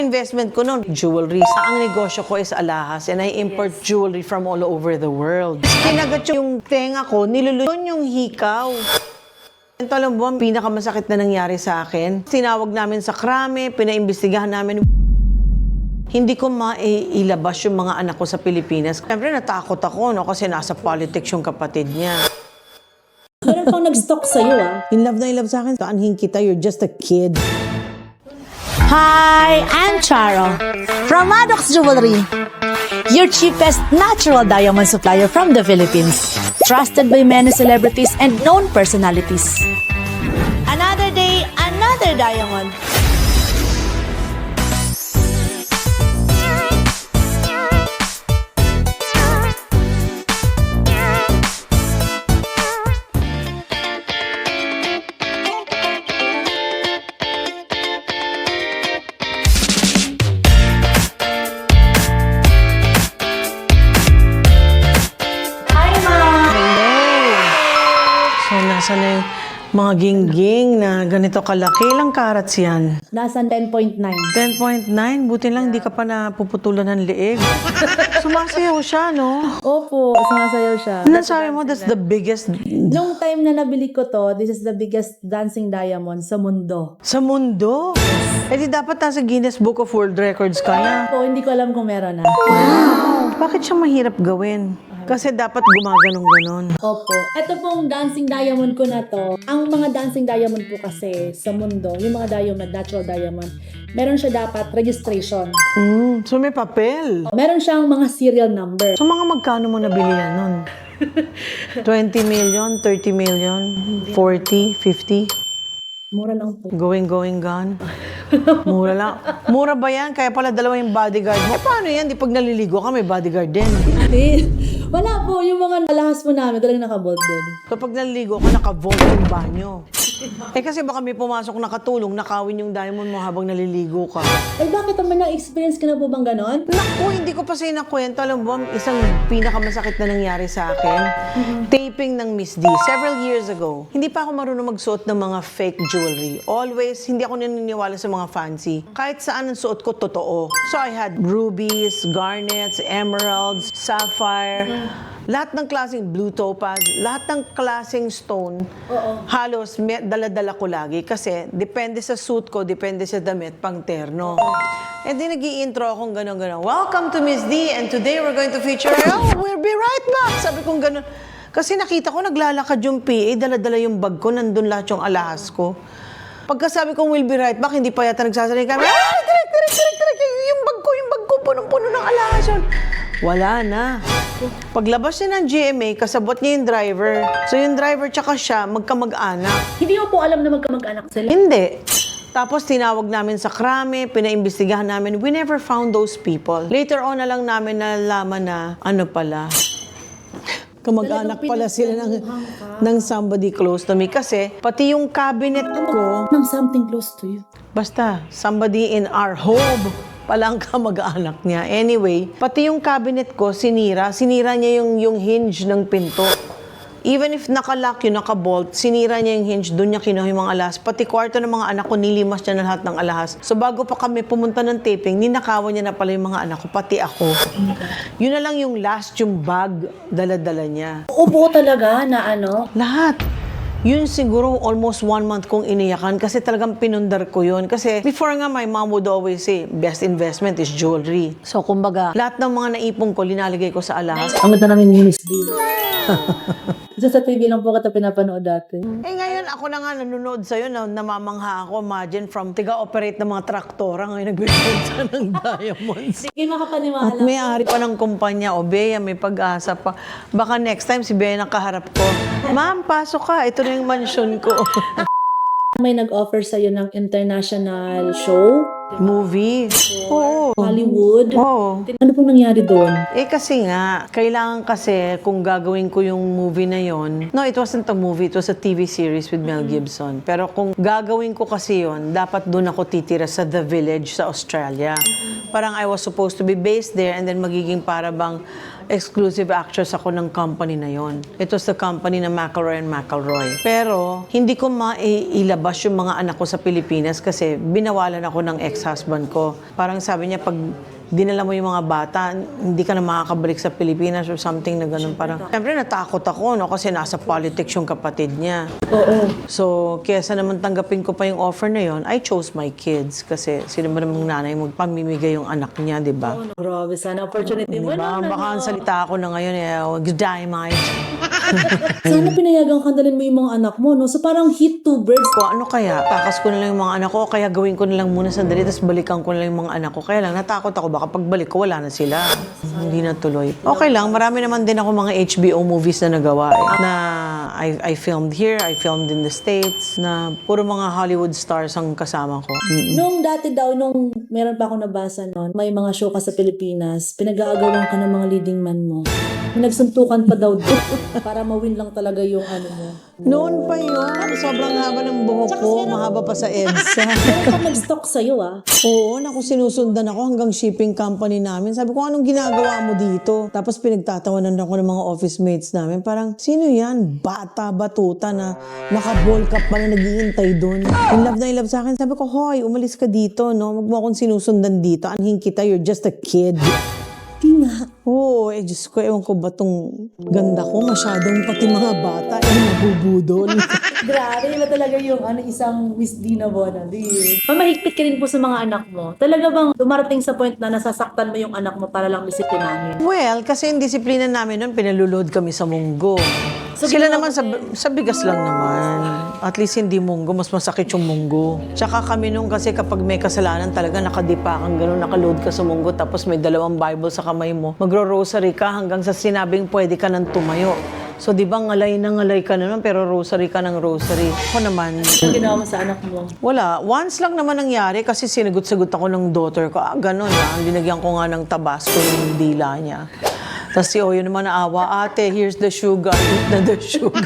Investment ko noon, jewelry. Ang negosyo ko is alahas and I import jewelry from all over the world. Kinagat yung tenga ko, nilulun yung hikaw. Ito alam mo, ang pinakamasakit na nangyari sa akin. Tinawag namin sa krame, pinaimbestigahan namin. Hindi ko mailabas yung mga anak ko sa Pilipinas. Siyempre natakot ako, no, kasi nasa politics yung kapatid niya. Meron pang nag-stalk sa'yo, ah. In love sa akin. Taanhin kita, you're just a kid. Hi, I'm Charo from Maddox Jewelry, your cheapest natural diamond supplier from the Philippines. Trusted by many celebrities and known personalities. Another day, another diamond. So, nasa na yung mga gingging na ganito kalaki. Ilang karats yan? Nasa 10.9. 10.9? Buti lang hindi ka pa napuputulan ng liig. Sumasayaw siya, no? Opo, sumasayaw siya. Ano sabi mo, that's the biggest Nung time na nabili ko to, this is the biggest dancing diamond sa mundo. sa mundo? Eh di dapat nasa Guinness Book of World Records ka na. So, hindi ko alam kung meron na. Bakit siya mahirap gawin? Kasi dapat gumaganong-ganon. Opo. Ito pong dancing diamond ko na to. Ang mga dancing diamond po kasi sa mundo, yung mga diamond, natural diamond, meron siya dapat registration. So may papel. Meron siyang mga serial number. So mga magkano mo nabili yan nun? 20 million, 30 million, 40, 50? Mura lang po. Going, gone. Mura lang. Mura ba yan? Kaya pala dalawa yung bodyguard mo. Eh, paano yan? Di pag naliligo ka, may bodyguard din. Hindi. Wala po. Yung mga alahas po namin, talagang nakabold din. So pag naliligo ka, naka-vault yung banyo. Eh kasi baka may pumasok na katulong, nakawin yung diamond mo habang naliligo ka. Ay, bakit naman na-experience ka na po bang ganon? Naku, hindi ko pa sa'yo nakwento. Alam mo, isang pinakamasakit na nangyari sa akin. Taping ng Miss D, several years ago. Hindi pa ako marunong magsuot ng mga fake jewelry. Always, hindi ako naniniwala sa mga fancy. Kahit saan ang suot ko, totoo. So I had rubies, garnets, emeralds, sapphire, lahat ng klaseng blue topaz, lahat ng klaseng stone. Halos dala-dala ko lagi kasi depende sa suit ko, depende sa damit, pang terno. And then nag-i-intro akong gano'n-gano'n. Welcome to Miss D and today we're going to feature, we'll be right back. Sabi kong gano'n. Kasi nakita ko naglalakad yung PA, dala-dala yung bag ko, nandun lahat yung alahas ko. Pagkasabi kong we'll be right back, hindi pa yata nagsasalita kami, direct, yung bag ko, punong-puno ng alahas yun. Wala na. Paglabas niya ng GMA, kasabot niya yung driver. So yung driver tsaka siya, magkamag-anak. Hindi ko po alam na magkamag-anak sila. Hindi. Tapos tinawag namin sa krame, pinaimbestigahan namin. We never found those people. Later on na lang namin nalalaman na ano pala. Kamag-anak pala sila ng somebody close to me. Kasi pati yung cabinet ko, Nang something close to you. basta somebody in our home palang kamag-anak niya. Anyway, pati yung cabinet ko, sinira niya yung hinge ng pinto. Even if nakalock yun, nakabolt, sinira niya yung hinge, doon niya kinuha yung mga alahas. Pati kwarto ng mga anak ko, nilimas niya na lahat ng alahas. So bago pa kami pumunta ng taping, ninakawan niya na pala yung mga anak ko, pati ako. Yun na lang yung last, yung bag, dala-dala niya. Upo talaga na ano? Lahat. Yun siguro almost 1 month kong iniyakan kasi talagang pinundar ko yun. Kasi before nga, my mom would always say, best investment is jewelry. So kumbaga, lahat ng mga naipong ko, linaligay ko sa alahas. Ang ganda namin ni Miss D. Sa TV lang po kita pinapanood dati. Eh ngayon, ako na nga nanonood sa'yo, namamangha ako. Imagine from tiga-operate ng mga traktora, ngayon nagbibenta ng diamonds. Hindi makapaniwala. At may-ari pa ng kumpanya, o Bea, may pag-asa pa. Baka next time si Bea nakaharap ko. Ma'am, pasok ka. Ito na yung mansion ko. May nag-offer sa'yo ng international show, Movie. Oo. Hollywood. Oo. Ano pong nangyari doon? Eh kasi nga, kailangan kasi kung gagawin ko yung movie na yon. No, it wasn't a movie, it was a TV series with Mel Gibson. Pero kung gagawin ko kasi yon, dapat doon ako titira sa The Village sa Australia. Parang I was supposed to be based there and then magiging para bang exclusive actress ako ng company na yon. It was the company na McElroy and McElroy. Pero, hindi ko mailabas yung mga anak ko sa Pilipinas kasi binawalan ako ng ex-husband ko. Parang sabi niya, pag dinala mo yung mga bata, hindi ka na makakabalik sa Pilipinas or something na ganun. Parang, siyempre natakot ako, no? Kasi nasa politics yung kapatid niya. Oo. So, kesa naman tanggapin ko pa yung offer na yon, I chose my kids. Kasi sino ba namang nanay mo pamimigay yung anak niya, di ba? Grabe, sana opportunity mo. Diba? Baka ang salita ako na ngayon, dynamite. Sana pinayagang kandalin mo yung mga anak mo, no? So parang hit two birds. Kung ano kaya, takas ko na lang yung mga anak ko, kaya gawin ko na lang muna sandali, tapos balikan ko na lang yung mga anak ko. Kaya lang, natakot ako, baka pagbalik ko, wala na sila. Hindi na tuloy. Okay lang, marami naman din ako mga HBO movies na nagawa na I filmed here, I filmed in the States, na puro mga Hollywood stars ang kasama ko. Nung dati daw, nung meron pa ako nabasa noon, may mga show ka sa Pilipinas, pinag-aagawan ka ng mga leading man mo. May nagsuntukan pa daw doon para mawin lang talaga yung ano mo. Noon pa yun, sobrang haba ng buhok ko, mahaba pa sa EDSA. Meron pa nag-stalk sa'yo, ah. Oo, naku, sinusundan ako hanggang shipping company namin. Sabi ko, anong ginagawa mo dito? Tapos pinagtatawanan ako ng mga office mates namin. Parang, sino yan? Bata, batuta na naka-ball cap pa na naghihintay doon. In love sa akin. Sabi ko, hoy, umalis ka dito, no? Huwag mo akong sinusundan dito. Anhin kita, you're just a kid. Di nga. Oo, Diyos ko, ewan ko ba tong ganda ko? Masyadong pati mga bata, nabubudol. Grabe, iba talaga yung isang Miss Dina Bona. Mamahigpit ka rin po sa mga anak mo. Talaga bang dumarating sa point na nasasaktan mo yung anak mo para lang disiplinahin? Well, kasi yung disiplina namin noon, pinalulod kami sa munggo. So, Sila ginawa naman sa bigas lang naman. At least hindi munggo, mas masakit yung munggo. Tsaka kami nung kasi kapag may kasalanan talaga nakadipa kang gano'n, nakaload ka sa munggo tapos may 2 Bible sa kamay mo. Magro-rosary ka hanggang sa sinabing pwede ka nang tumayo. So di ba ngalay na ngalay ka naman pero rosary ka ng rosary. Ako naman, Ano ginawa mo sa anak mo? wala. Once lang naman nangyari kasi sinagot-sagot ako ng daughter ko. Ganun Binagyan ko nga ng tabasco yung dila niya. Tapos si Oyo naman naawa, ate, here's the sugar, eat na the sugar.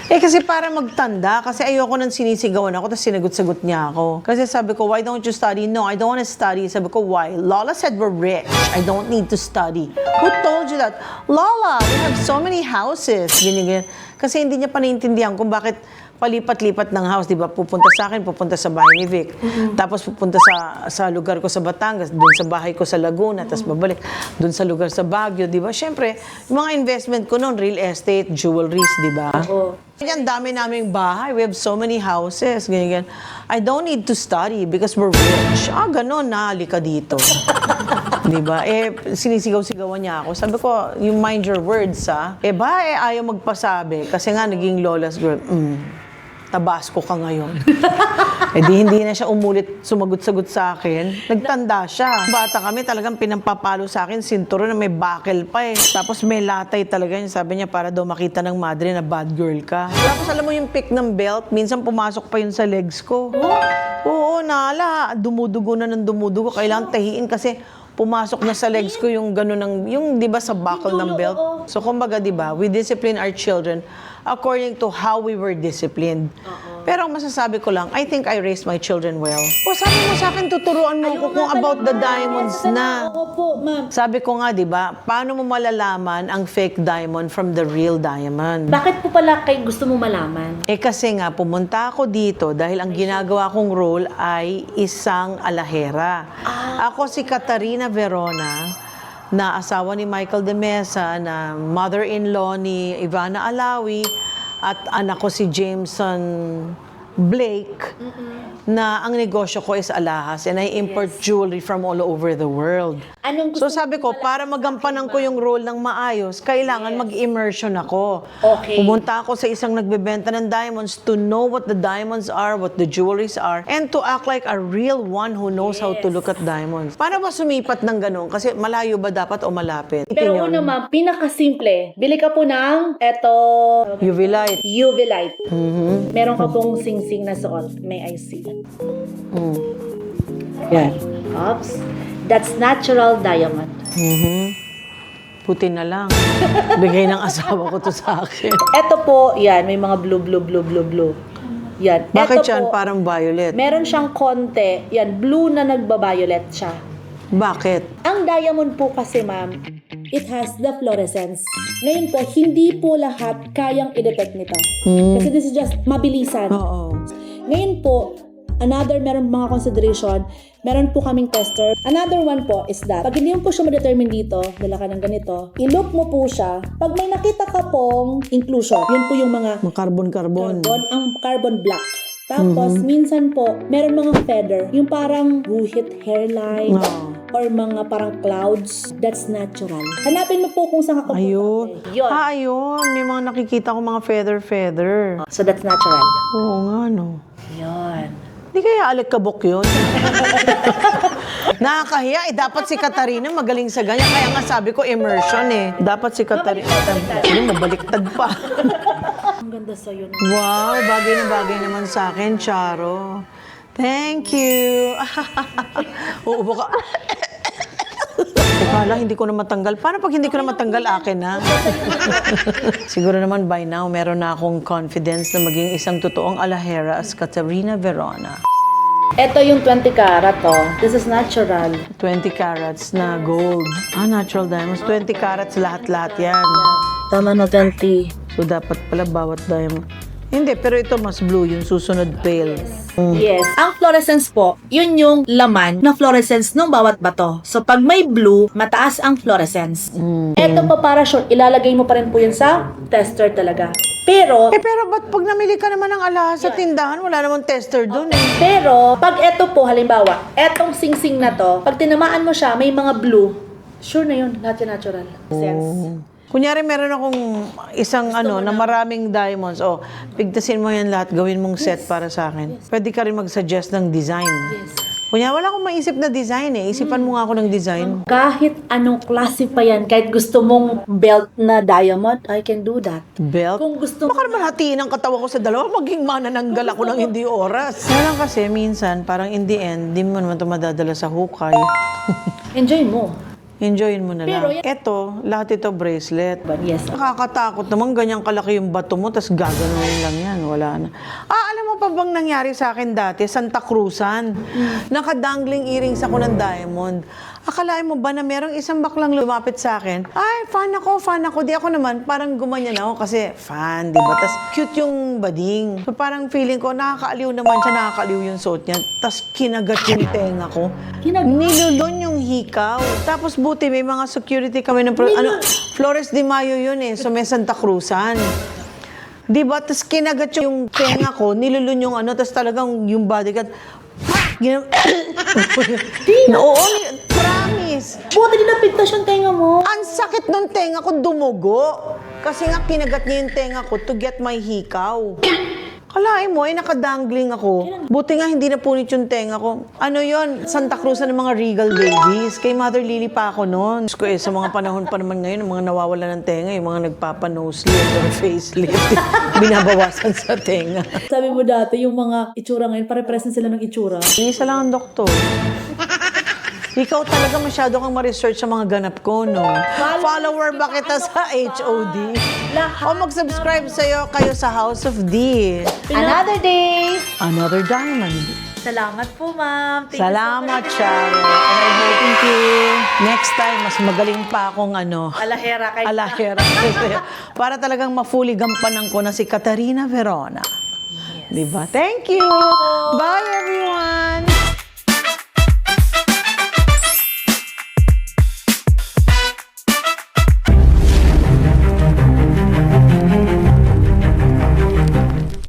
Kasi para magtanda, kasi ayoko nang sinisigawan ako, tapos sinagot-sagot niya ako. Kasi sabi ko, why don't you study? No, I don't want to study. Sabi ko, why? Lola said we're rich. I don't need to study. Who told you that? Lola, we have so many houses. Ganyan. Kasi hindi niya pa naiintindihan kung bakit palipat-lipat ng house, di ba? Pupunta sa akin, pupunta sa bahay ni Vic. Tapos pupunta sa lugar ko sa Batangas, doon sa bahay ko sa Laguna, tapos babalik doon sa lugar sa Baguio, di ba? Siyempre, yung mga investment ko noon, real estate, jewelries, di ba? Oo. Yan, dami naming bahay. We have so many houses. Ganyan. I don't need to study because we're rich. Ganon na, halika dito. Di ba? Sinisigaw-sigawan niya ako. Sabi ko, you mind your words, ayaw magpasabi. Kasi nga, naging lola's girl. Tabasco ka ngayon. Di hindi na siya umulit sumagot-sagot sa akin. Nagtanda siya. Bata kami, talagang pinampapalo sa akin, sinturo na may buckle pa Tapos may latay talaga. Sabi niya, para daw makita ng madre na bad girl ka. Tapos alam mo yung pick ng belt, minsan pumasok pa yun sa legs ko. Oo, nala. Dumudugo na ng dumudugo. Kailangan tahiin kasi pumasok na sa legs ko yung gano'n yung di ba sa buckle ng belt. So kumbaga di ba, we discipline our children according to how we were disciplined. Pero ang masasabi ko lang, I think I raised my children well. Sabi mo sa akin, tuturuan mo ko kung about the diamonds na. Opo, ma'am. Sabi ko nga, di ba, paano mo malalaman ang fake diamond from the real diamond? Bakit po pala kayo gusto mo malaman? Kasi nga, pumunta ako dito dahil ang ginagawa kong role ay isang alahera. Ako si Catarina Verona, na asawa ni Michael de Mesa, na mother-in-law ni Ivana Alawi, at anak ko si Jameson Blake, na ang negosyo ko is alahas and I import jewelry from all over the world. So sabi ko, para magampanan ko yung role ng maayos, kailangan mag-immersion ako. Okay. Pumunta ako sa isang nagbebenta ng diamonds to know what the diamonds are, what the jewelries are, and to act like a real one who knows how to look at diamonds. Para ba sumipat ng ganun? Kasi malayo ba dapat o malapit? Pero Yun. una ma'am, pinakasimple. Bili ka po ng UV light. UV light. Meron ka pong sing-sing na suot. May I see? Yan. Oops. That's natural diamond. Puti na lang. Bigay ng asawa ko to sa akin. Ito po, yan, may mga blue. Yan. Bakit Ito yan? po, Parang violet. meron siyang konti. Yan, blue na nagba-violet siya. Bakit? Ang diamond po kasi, ma'am, it has the fluorescence. Ngayon po, hindi po lahat kayang i-detect nito. Kasi this is just mabilisan. Oo. Ngayon po, meron mga consideration, meron po kaming tester. Another one po is that, pag hindi mo po siya ma-determine dito, dala ka ng ganito, i-look mo po siya. Pag may nakita ka pong inclusion, yun po yung mga Mga carbon. ang carbon black. Tapos, minsan po, meron mga feather, yung parang guhit hairline, or mga parang clouds, that's natural. Hanapin mo po kung saan ka Ayun. komportable. Yun. Ayun. May mga nakikita ko mga feather. So, that's natural. Oo nga, no. Yun. Hindi kaya alikabok yun? Nakakahiya. Dapat si Katarina magaling sa ganyan. Kaya nga sabi ko, immersion eh. Dapat si Katarina. Mabaliktad pa. Ang ganda sa'yo. Wow, bagay na bagay naman sa akin, Charo. Thank you. Uubo ka. Akala hindi ko na matanggal. Paano pag hindi ko na matanggal, akin na? Siguro naman by now, meron na akong confidence na maging isang totoong alahera as Katarina Verona. Ito yung 20 karat to. This is natural. 20 carats na gold. Natural diamonds. 20 carats lahat-lahat yan. Tama na 20. So, dapat pala bawat diamond. Hindi, pero ito mas blue, yung susunod pale. Yes. Ang fluorescence po, yun yung laman ng fluorescence ng bawat bato. So, pag may blue, mataas ang fluorescence. Ito pa para sure, ilalagay mo pa rin po yun sa tester talaga. Pero, Pero ba't pag namili ka naman ng alahas sa tindahan, wala namang tester dun eh. pero, pag ito po, halimbawa, etong sing-sing na to, pag tinamaan mo siya, may mga blue, sure na yun, lahat yung natural. Sense. Kunyari, meron akong isang na maraming diamonds. O, pigtasin mo yan lahat, gawin mong set para sa akin. Pwede ka rin mag-suggest ng design. Kunyari, wala akong maisip na design eh. Isipan mo nga ako ng design. Kahit anong klase pa yan, kahit gusto mong belt na diamond, I can do that. Belt? Kung gusto mo, Baka naman hatiin ang katawan ko sa dalawa, maging manananggal ako ng hindi oras. Kaya lang kasi, minsan, parang in the end, di mo naman ito madadala sa hukay. enjoy mo. Enjoyin mo na Pero lang. Ito, lahat ito bracelet. But yes, Nakakatakot naman, ganyang kalaki yung bato mo, tapos gaganunin lang yan, wala na. Alam mo pa bang nangyari sa akin dati? Santa Cruzan. Nakadangling earrings ako ng diamond. Akalain mo ba na merong isang baklang lumapit sa akin? Ay, fan ako. Di ako naman, parang gumanyan ako kasi fan, di ba? Tapos cute yung bading. So parang feeling ko, nakakaaliw naman siya, nakakaaliw yung suot niya. Tapos kinagat yung tenga ko. Nilulon yung hikaw. Tapos buti, may mga security kami ng Flores de Mayo yun eh. So may Santa Cruzan. Di ba? Tapos kinagat yung tenga ko, nilulun yung tapos talagang yung bodyguard, Oo, promise. buti din napigtas yung tenga mo. Ang sakit ng tenga ko, dumugo. Kasi nga kinagat niya yung tenga ko to get my hikaw. Kalain mo, nakadangling ako. Buti nga hindi napunit yung tenga ko. Ano yon? Santa Cruz ng mga Regal Babies. Kay Mother Lily pa ako noon. Sa mga panahon pa naman ngayon, yung mga nawawala ng tenga, yung mga nagpapa-nose lift or facelift, binabawasan sa tenga. Sabi mo dati, yung mga itsura ngayon, pare-present sila ng itsura. Isa lang ang doktor. Ikaw talaga masyado kang ma-research sa mga ganap ko, no? Follower ba kita sa HOD? O mag-subscribe kayo sa House of D. Another day! Another diamond. Salamat po, ma'am. Salamat, Charo. And I'm hoping to next time, mas magaling pa akong Alahera kayo. alahera. Para talagang ma-fully gampanan ko na si Katarina Verona. Diba? Thank you! Bye, everyone!